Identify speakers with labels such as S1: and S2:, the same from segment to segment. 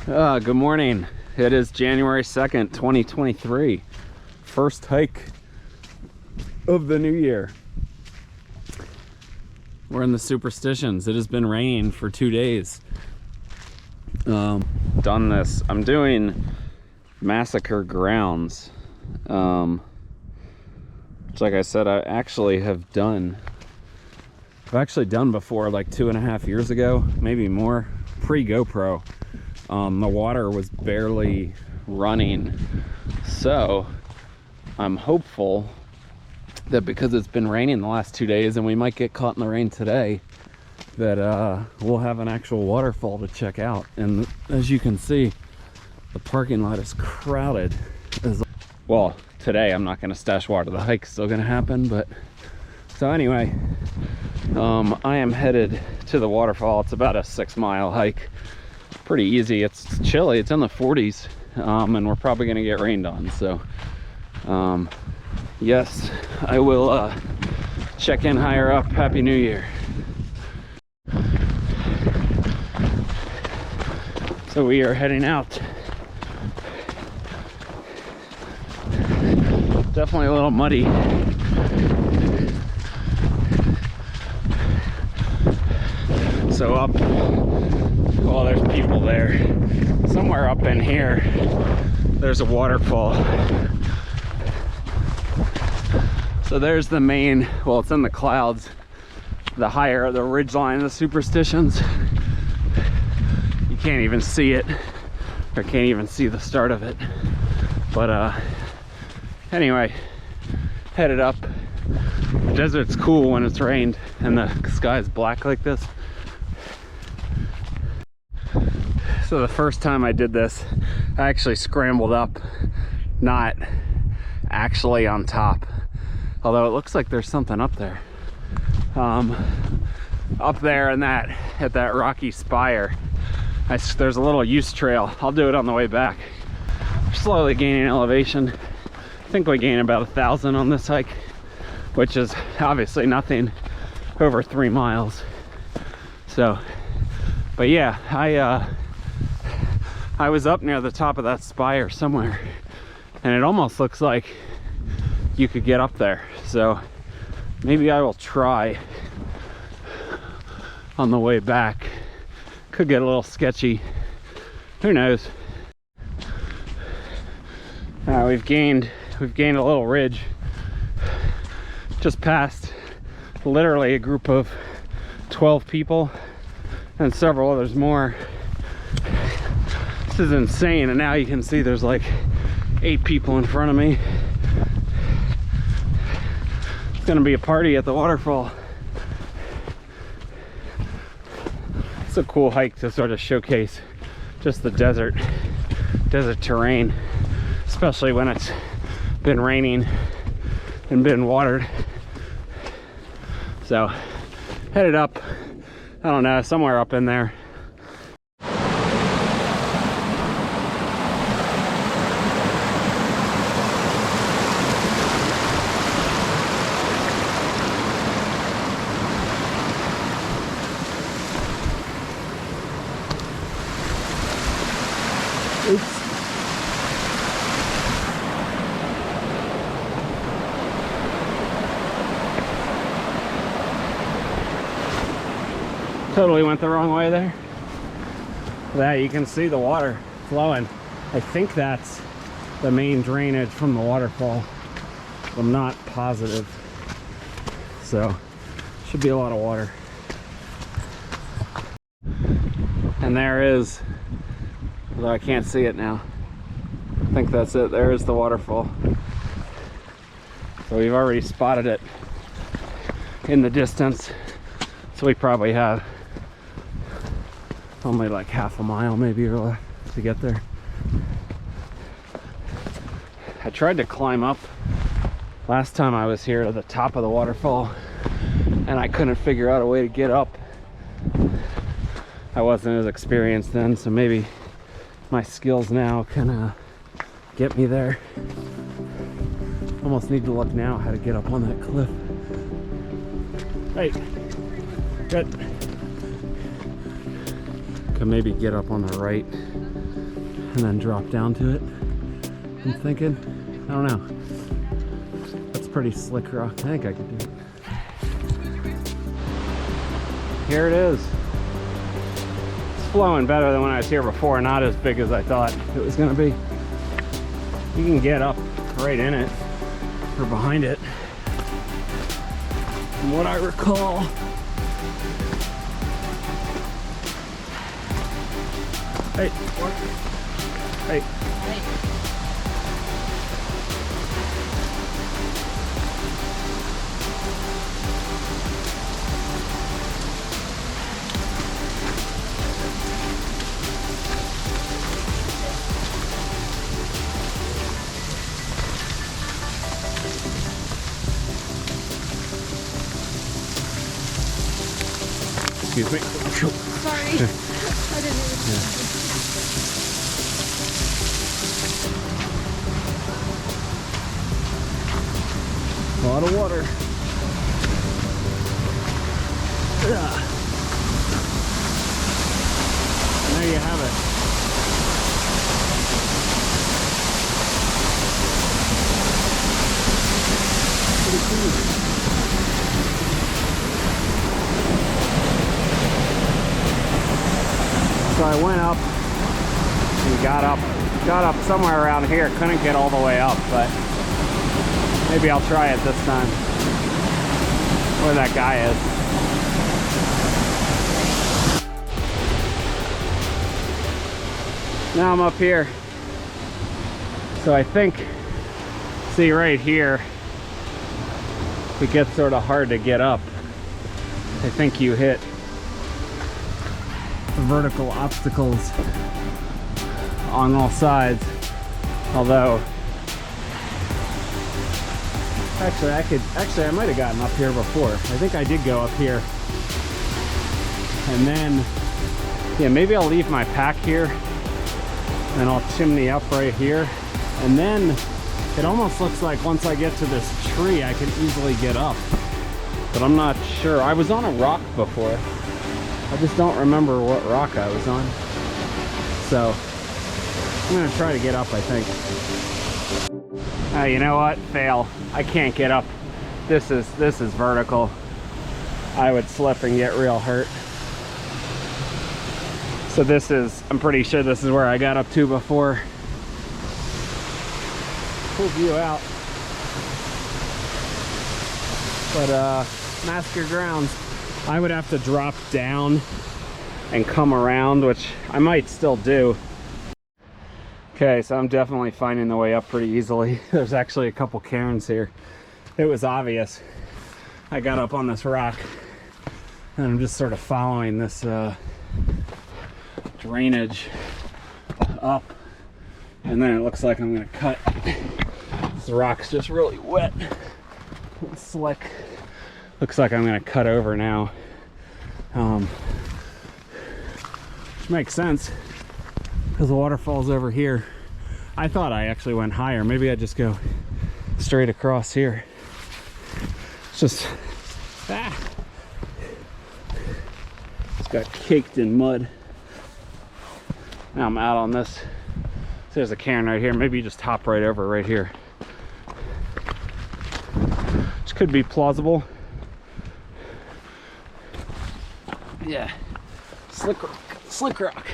S1: Good morning. It is January 2nd, 2023. First hike of the new year. We're in the Superstitions. It has been raining for 2 days. Done this. I'm doing Massacre grounds. Which, like I said, I've actually done before, like 2.5 years ago, maybe more, pre-GoPro. The water was barely running, so I'm hopeful that because it's been raining the last 2 days and we might get caught in the rain today, that we'll have an actual waterfall to check out. And as you can see, the parking lot is crowded. Well, today I'm not going to stash water. The hike's still going to happen, but so anyway, I am headed to the waterfall. It's about a 6-mile hike. Pretty easy. It's chilly. It's in the 40s, and we're probably going to get rained on. So yes, I will check in higher up. Happy New Year. So we are heading out. Definitely a little muddy. So up, well, there's people there. Somewhere up in here, there's a waterfall. So there's the main, well, it's in the clouds, the higher, the ridge line of the Superstitions. You can't even see it, or can't even see the start of it. But anyway, headed up. The desert's cool when it's rained and the sky's black like this. So the first time I did this, I actually scrambled up, not actually on top, although it looks like there's something up there. Up there in that, at that rocky spire, there's a little use trail. I'll do it on the way back. Slowly gaining elevation. I think we gain about 1,000 on this hike, which is obviously nothing over 3 miles. So, but yeah, I was up near the top of that spire somewhere, and it almost looks like you could get up there. So maybe I will try on the way back. Could get a little sketchy. Who knows? We've gained a little ridge just past literally a group of 12 people and several others more. This is insane, and now you can see there's like 8 people in front of me. It's gonna be a party at the waterfall. It's a cool hike to sort of showcase just the desert terrain, especially when it's been raining and been watered. So headed up, I don't know, somewhere up in there. Oops. Totally went the wrong way there. That you can see the water flowing. I think that's the main drainage from the waterfall. I'm not positive. So should be a lot of water. And there is, although I can't see it now. I think that's it. There is the waterfall. So we've already spotted it in the distance. So we probably have only like half a mile maybe or less to get there. I tried to climb up last time I was here to the top of the waterfall, and I couldn't figure out a way to get up. I wasn't as experienced then, so maybe my skills now can get me there. Almost need to look now how to get up on that cliff. Hey, good. Can maybe get up on the right and then drop down to it. I'm thinking, I don't know. That's pretty slick rock. I think I could do it. Here it is. It's flowing better than when I was here before. Not as big as I thought it was gonna be. You can get up right in it or behind it. From what I recall. Hey. Hey.
S2: Hey.
S1: Excuse me.
S2: Sorry. I didn't even
S1: A lot of water. Ugh. And there you have it. Pretty cool. So I went up and got up somewhere around here. Couldn't get all the way up, but maybe I'll try it this time. Where that guy is. Now I'm up here. So I think, see right here, it gets sort of hard to get up. I think you hit the vertical obstacles on all sides. Although, actually I might have gotten up here before. I think I did go up here. And then, yeah, maybe I'll leave my pack here and I'll chimney up right here. And then it almost looks like once I get to this tree, I can easily get up. But I'm not sure. I was on a rock before. I just don't remember what rock I was on. So I'm gonna try to get up, I think. You know what? Fail. I can't get up. This is vertical. I would slip and get real hurt. So this is, I'm pretty sure this is where I got up to before. Cool view out. But Massacre grounds. I would have to drop down and come around, which I might still do. Okay, so I'm definitely finding the way up pretty easily. There's actually a couple cairns here. It was obvious. I got up on this rock and I'm just sort of following this drainage up, and then it looks like I'm gonna cut. This rock's just really wet and slick. Looks like I'm gonna cut over now, which makes sense because the waterfall's over here. I thought I actually went higher. Maybe I just go straight across here. It's just it's got caked in mud. Now I'm out on this. So there's a cairn right here. Maybe you just hop right over right here. Which could be plausible. Yeah, slick rock, slick rock.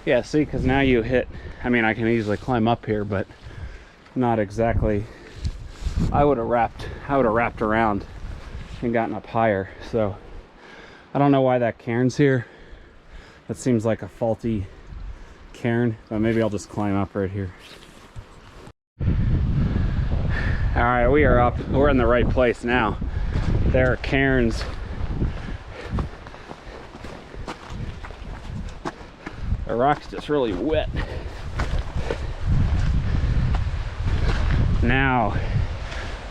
S1: Yeah, see, because now you hit, I mean, I can easily climb up here, but not exactly. I would have wrapped around and gotten up higher. So I don't know why that cairn's here. That seems like a faulty cairn, but maybe I'll just climb up right here. All right, we are up. We're in the right place now. There are cairns. The rock's just really wet. Now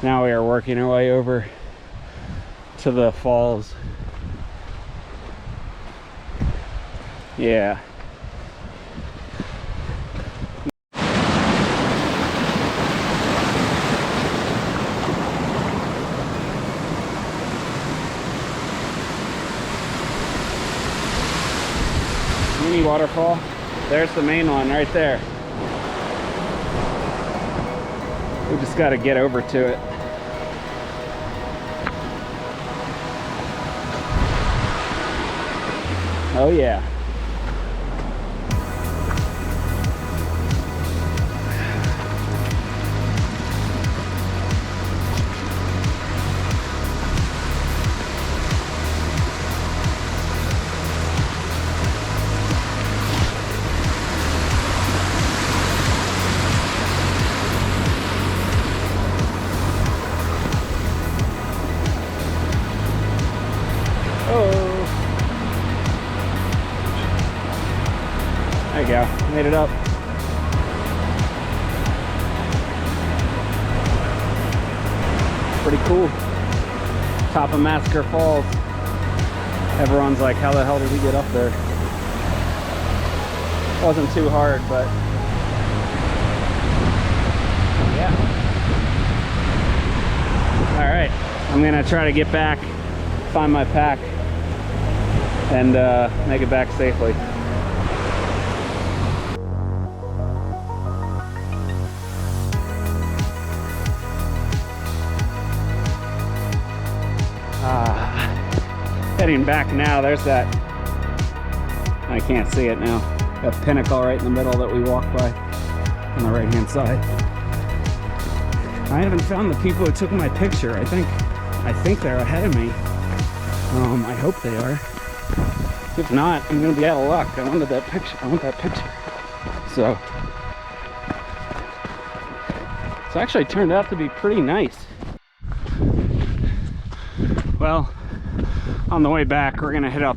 S1: we are working our way over to the falls. Yeah. mini waterfall. There's the main one right there. We just got to get over to it. Oh yeah. There you go, made it up. Pretty cool. Top of Massacre Falls. Everyone's like, how the hell did we get up there? Wasn't too hard, but yeah. All right, I'm gonna try to get back, find my pack, and make it back safely. Heading back now. There's that, I can't see it now, that pinnacle right in the middle that we walked by on the right hand side. I haven't found the people who took my picture. I think they're ahead of me. I hope they are. If not, I'm gonna be out of luck. I wanted that picture. I want that picture. So it's actually turned out to be pretty nice. Well, on the way back, we're gonna hit up,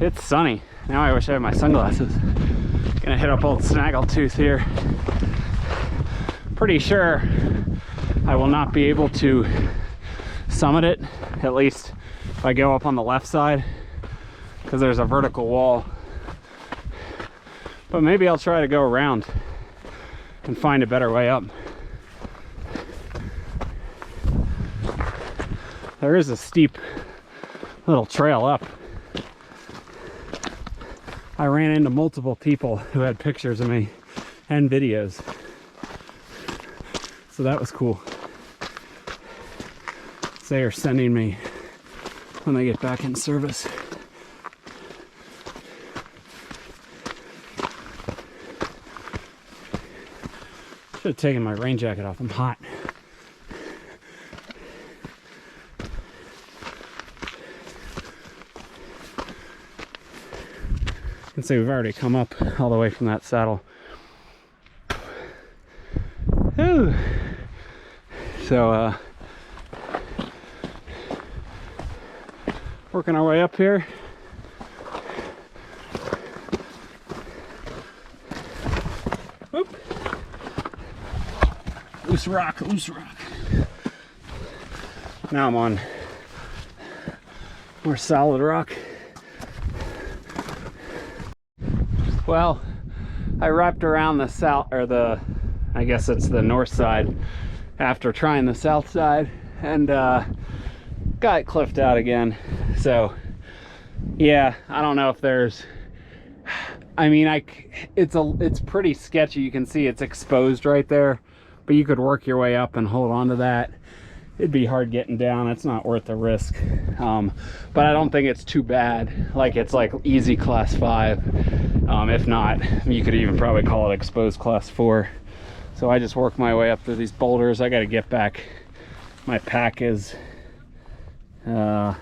S1: it's sunny. Now I wish I had my sunglasses. Gonna hit up old Snaggletooth here. Pretty sure I will not be able to summit it, at least if I go up on the left side, because there's a vertical wall. But maybe I'll try to go around and find a better way up. There is a steep little trail up. I ran into multiple people who had pictures of me and videos, so that was cool. So they are sending me when they get back in service. Should have taken my rain jacket off. I'm hot. You can see we've already come up all the way from that saddle. Whew. So working our way up here. Whoop. Loose rock, loose rock. Now I'm on more solid rock. Well, I wrapped around the south, or the, I guess it's the north side, after trying the south side, and got cliffed out again. So yeah, I don't know if there's, I mean, it's pretty sketchy. You can see it's exposed right there, but you could work your way up and hold on to that. It'd be hard getting down. It's not worth the risk. But I don't think it's too bad. Like, it's like easy class 5. If not, you could even probably call it exposed class 4. So I just work my way up through these boulders. I got to get back. My pack is like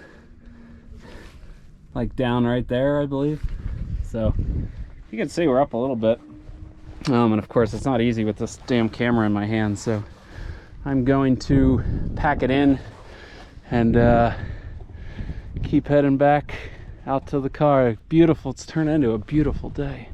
S1: down right there, I believe. So you can see we're up a little bit. And of course, it's not easy with this damn camera in my hand. So I'm going to pack it in and keep heading back out to the car. Beautiful. It's turned into a beautiful day.